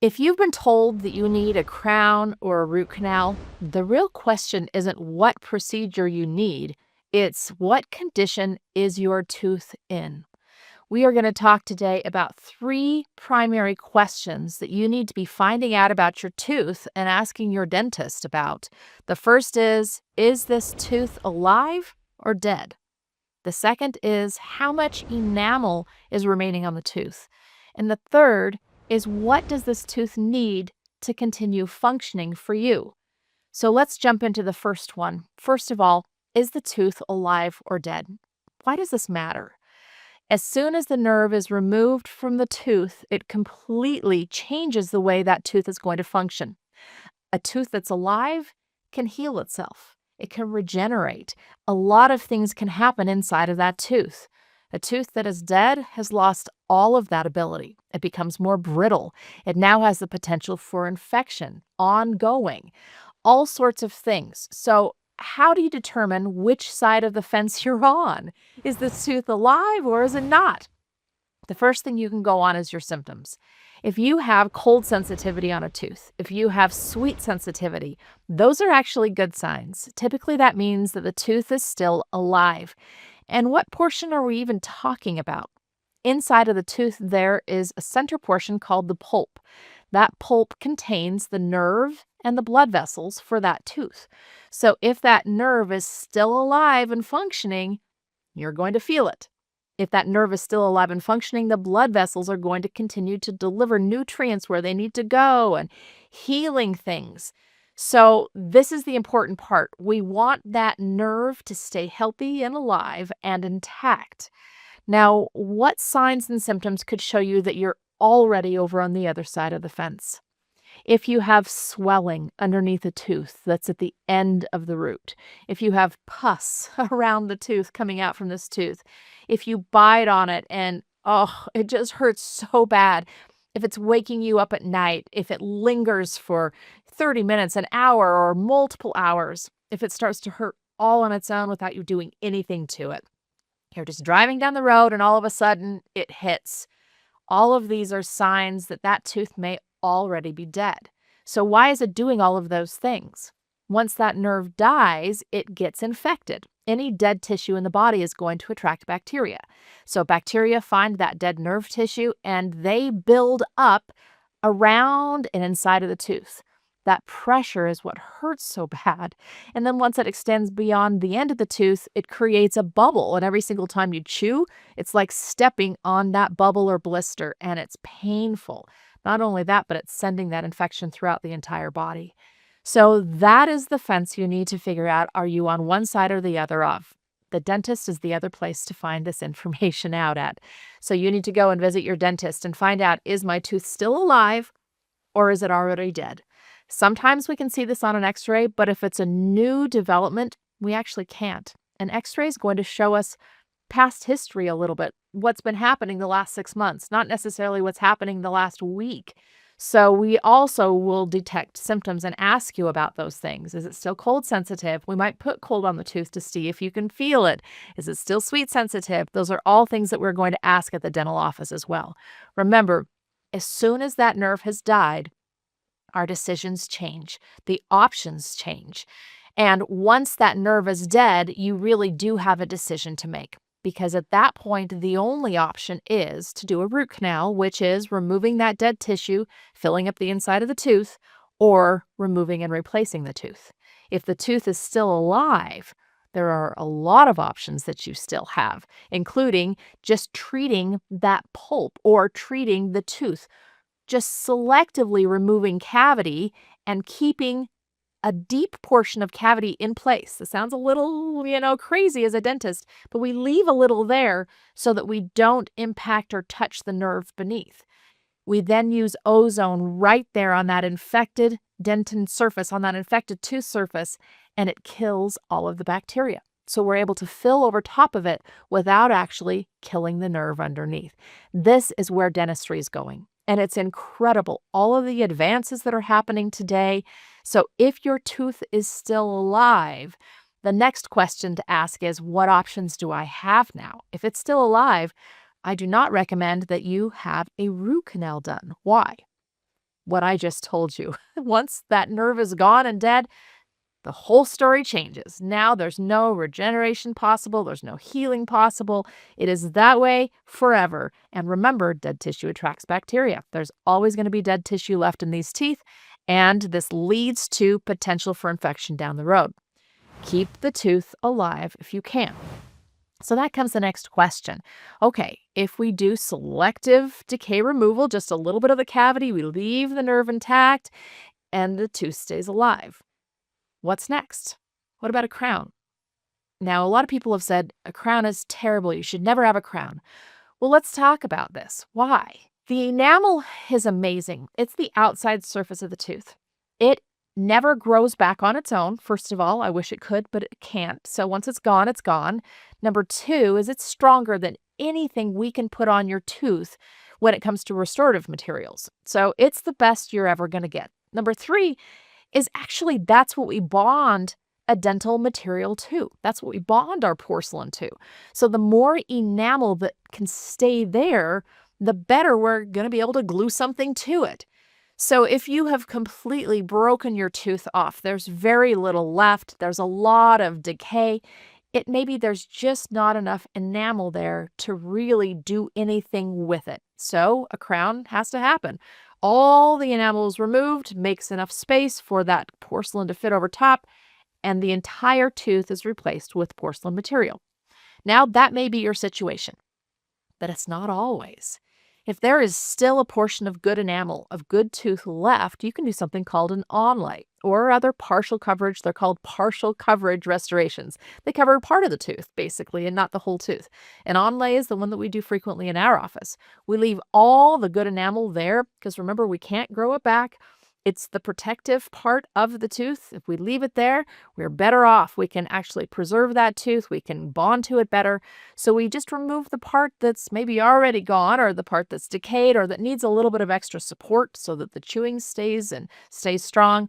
If you've been told that you need a crown or a root canal, the real question isn't what procedure you need, it's what condition is your tooth in? We are going to talk today about three primary questions that you need to be finding out about your tooth and asking your dentist about. The first is this tooth alive or dead? The second is how much enamel is remaining on the tooth. And the third is what does this tooth need to continue functioning for you? So let's jump into the first one. First of all, is the tooth alive or dead? Why does this matter? As soon as the nerve is removed from the tooth, it completely changes the way that tooth is going to function. A tooth that's alive can heal itself. It can regenerate. A lot of things can happen inside of that tooth. A tooth that is dead has lost all of that ability. It becomes more brittle. It now has the potential for infection, ongoing, all sorts of things. So, how do you determine which side of the fence you're on? Is this tooth alive or is it not? The first thing you can go on is your symptoms. If you have cold sensitivity on a tooth, if you have sweet sensitivity, those are actually good signs. Typically, that means that the tooth is still alive. And what portion are we even talking about? Inside of the tooth, there is a center portion called the pulp. That pulp contains the nerve and the blood vessels for that tooth. So if that nerve is still alive and functioning, you're going to feel it. If that nerve is still alive and functioning, the blood vessels are going to continue to deliver nutrients where they need to go and healing things. So this is the important part. We want that nerve to stay healthy and alive and intact. Now, what signs and symptoms could show you that you're already over on the other side of the fence? If you have swelling underneath a tooth that's at the end of the root, if you have pus around the tooth coming out from this tooth, if you bite on it and, oh, it just hurts so bad, if it's waking you up at night, if it lingers for 30 minutes, an hour, or multiple hours, if it starts to hurt all on its own without you doing anything to it. You're just driving down the road and all of a sudden it hits. All of these are signs that that tooth may already be dead. So why is it doing all of those things? Once that nerve dies, it gets infected. Any dead tissue in the body is going to attract bacteria. So bacteria find that dead nerve tissue and they build up around and inside of the tooth. That pressure is what hurts so bad. And then once it extends beyond the end of the tooth, it creates a bubble. And every single time you chew, it's like stepping on that bubble or blister, and it's painful. Not only that, but it's sending that infection throughout the entire body. So that is the fence you need to figure out. Are you on one side or the other of? The dentist is the other place to find this information out at. So you need to go and visit your dentist and find out, is my tooth still alive or is it already dead? Sometimes we can see this on an x-ray, but if it's a new development, we actually can't. An x-ray is going to show us past history a little bit, what's been happening the last 6 months, not necessarily what's happening the last week. So we also will detect symptoms and ask you about those things. Is it still cold sensitive? We might put cold on the tooth to see if you can feel it. Is it still sweet sensitive? Those are all things that we're going to ask at the dental office as well. Remember, as soon as that nerve has died, our decisions change. The options change. And once that nerve is dead, you really do have a decision to make. Because at that point, the only option is to do a root canal, which is removing that dead tissue, filling up the inside of the tooth, or removing and replacing the tooth. If the tooth is still alive, there are a lot of options that you still have, including just treating that pulp or treating the tooth, just selectively removing cavity and keeping a deep portion of cavity in place. This sounds a little, crazy as a dentist, but we leave a little there so that we don't impact or touch the nerve beneath. We then use ozone right there on that infected dentin surface, on that infected tooth surface, and it kills all of the bacteria. So we're able to fill over top of it without actually killing the nerve underneath. This is where dentistry is going. And it's incredible, all of the advances that are happening today. So if your tooth is still alive, the next question to ask is, what options do I have now? If it's still alive, I do not recommend that you have a root canal done. Why? what I just told you. Once that nerve is gone and dead, the whole story changes. Now there's no regeneration possible. There's no healing possible. It is that way forever. And remember, dead tissue attracts bacteria. There's always going to be dead tissue left in these teeth, and this leads to potential for infection down the road. Keep the tooth alive if you can. So that comes the next question. Okay, if we do selective decay removal, just a little bit of the cavity, we leave the nerve intact, and the tooth stays alive. What's next? What about a crown? Now, a lot of people have said a crown is terrible. You should never have a crown. Well, let's talk about this. Why? The enamel is amazing. It's the outside surface of the tooth. It never grows back on its own. First of all, I wish it could, but it can't. So once it's gone, it's gone. Number two is it's stronger than anything we can put on your tooth when it comes to restorative materials. So it's the best you're ever going to get. Number three is actually that's what we bond a dental material to. That's what we bond our porcelain to. So the more enamel that can stay there, the better we're going to be able to glue something to it. So if you have completely broken your tooth off, there's very little left, there's a lot of decay, maybe there's just not enough enamel there to really do anything with it. So a crown has to happen. All the enamel is removed, makes enough space for that porcelain to fit over top, and the entire tooth is replaced with porcelain material. Now, that may be your situation, but it's not always. If there is still a portion of good enamel, of good tooth left, you can do something called an onlay or other partial coverage. They're called partial coverage restorations. They cover part of the tooth, basically, and not the whole tooth. An onlay is the one that we do frequently in our office. We leave all the good enamel there because remember, we can't grow it back. It's the protective part of the tooth. If we leave it there, we're better off. We can actually preserve that tooth. We can bond to it better. So we just remove the part that's maybe already gone or the part that's decayed or that needs a little bit of extra support so that the chewing stays strong.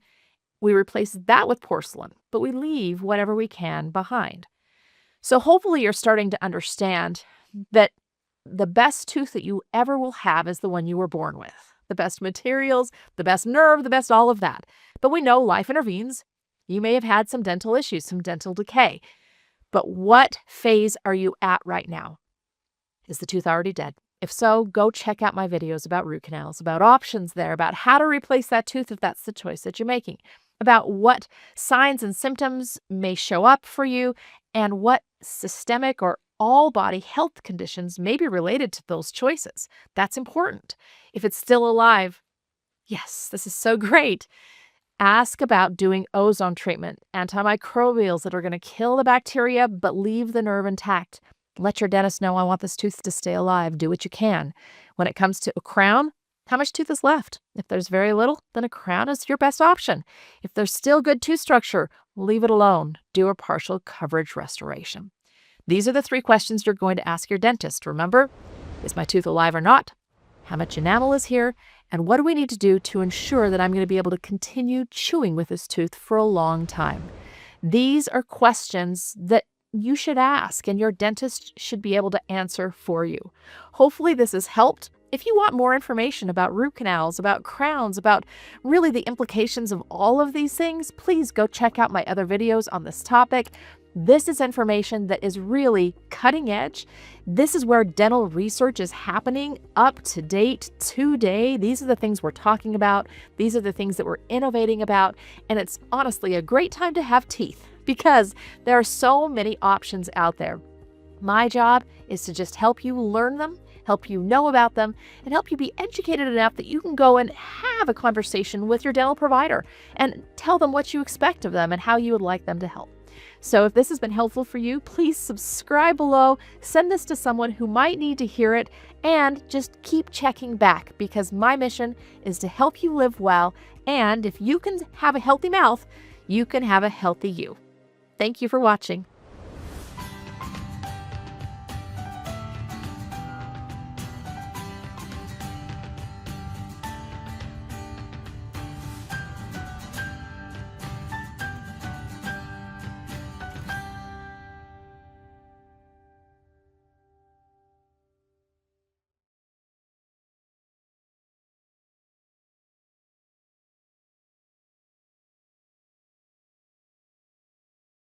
We replace that with porcelain, but we leave whatever we can behind. So hopefully you're starting to understand that the best tooth that you ever will have is the one you were born with. The best materials, the best nerve, the best all of that. But we know life intervenes. You may have had some dental issues, some dental decay. But what phase are you at right now? Is the tooth already dead? If so, go check out my videos about root canals, about options there, about how to replace that tooth if that's the choice that you're making, about what signs and symptoms may show up for you, and what systemic or all body health conditions may be related to those choices. That's important. If it's still alive, yes, this is so great. Ask about doing ozone treatment, antimicrobials that are going to kill the bacteria but leave the nerve intact. Let your dentist know, I want this tooth to stay alive. Do what you can. When it comes to a crown, how much tooth is left? If there's very little, then a crown is your best option. If there's still good tooth structure, leave it alone. Do a partial coverage restoration. These are the 3 questions you're going to ask your dentist. Remember, is my tooth alive or not? How much enamel is here? And what do we need to do to ensure that I'm going to be able to continue chewing with this tooth for a long time? These are questions that you should ask, and your dentist should be able to answer for you. Hopefully this has helped. If you want more information about root canals, about crowns, about really the implications of all of these things, please go check out my other videos on this topic. This is information that is really cutting edge. This is where dental research is happening up to date today. These are the things we're talking about. These are the things that we're innovating about. And it's honestly a great time to have teeth because there are so many options out there. My job is to just help you learn them, help you know about them, and help you be educated enough that you can go and have a conversation with your dental provider and tell them what you expect of them and how you would like them to help. So if this has been helpful for you, please subscribe below, send this to someone who might need to hear it, and just keep checking back because my mission is to help you live well. And if you can have a healthy mouth, you can have a healthy you. Thank you for watching.